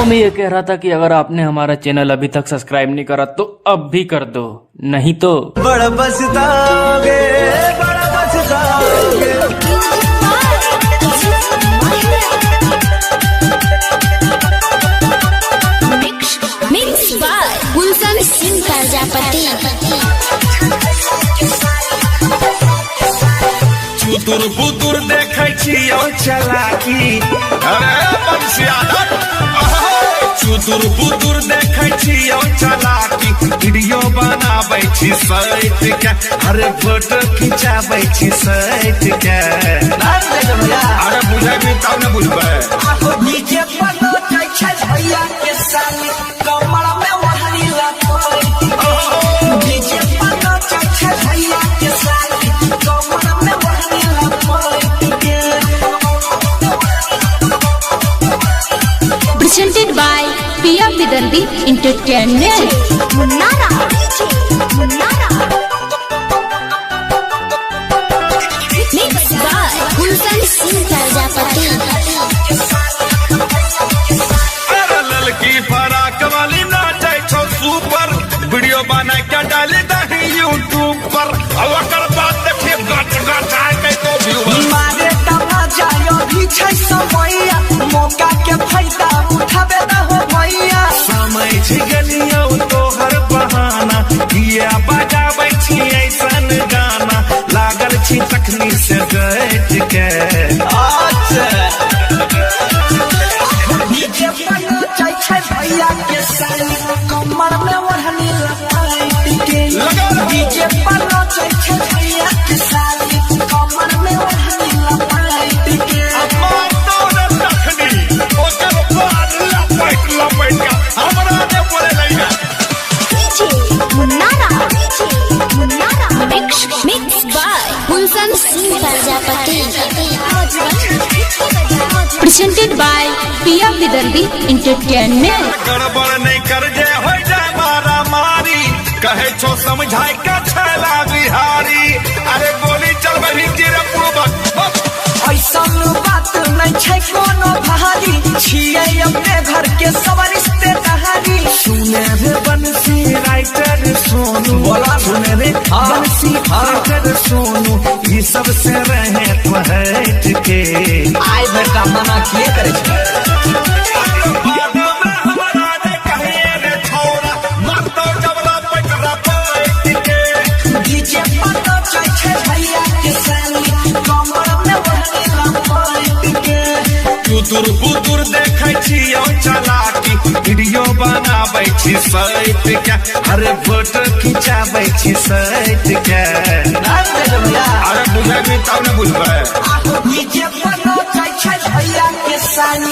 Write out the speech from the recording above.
तो मैं ये कह रहा था कि अगर आपने हमारा चैनल अभी तक सब्सक्राइब नहीं करा तो अब भी कर दो, नहीं तो बड़ा पछताओगे, बड़ा पछताओगे। मिक्स बाय गुलशन सिंह प्रजापति। चुतुर बुतुर देखे छियो चलाकी, अरे बंसिया चुतुर बुतुर देखे छियो चलाकी, वीडियो बनाबै छी सैट के, अरे फोटो खिंचाबै छी सैट के। अरे बुझेबी तब न बुझबै। डीजे पर नाचै छै भैया के साली, कमर में ओढ़नी लपेट। डीजे पर नाचै छै भैया के साली, कमर में ओढ़नी लपेट के। Presented by Pia Vidardi Entertainment. Munara, Munara. Mix by Gulshan Singh Prajapati. अरे ललकी फराक वाली नाचे छो सुपर, वीडियो बना के डाली दही यूट्यूब पर। अब ओकर बाद देखिए गट गट आए के तो व्यूअर मारे तमाचा यो भी छै समैया, मौका के फायदा उठाबे न हो भैया। समय छी गलियो तोहर बहाना, किया बजाबै छी ऐसन गाना, लागल छी तखनी से बैठ के। डीजे पर नाचै छै भैया के साली, कमर में ओढ़नी लपेट के। डीजे पर नाचै छै भैया के साली, कमर में ओढ़नी लपेट के। मार दो न तखनी, ओकर बाद लपैट लपैट के हमरा ने बोले लइगा। Munara, Munara. Mix by Gulshan Singh Prajapati. Presented by Pia Vidardi Entertainment. गड़बड़ नहीं कर जे हो जाए मारा मारी, कहे छो समझाई का छला बिहारी। अरे गोली चल बही तेरे पूर्वक ऐसन बात नहीं छै कोनो भारी, छियै अपने घर के सब रिश्तेदारी। सुने रे बंसी राइटर सोनू, बोला सुने रे बंसी राइटर सोनू, ये सबसे रहे पहट के। आइ बेटा मना किए करे छै। डीजे पर नाचै छै भैया के साली, कमर में ओढ़नी लपेट के। चुतुर बुतुर देखे छियो चलाकी, वीडियो बनाबै छी सैट के, अरे फोटो खिंचाबै छी सैट के। अरे बुझेबी तब न बुझबै। डीजे पर नाचै छै भैया के साली,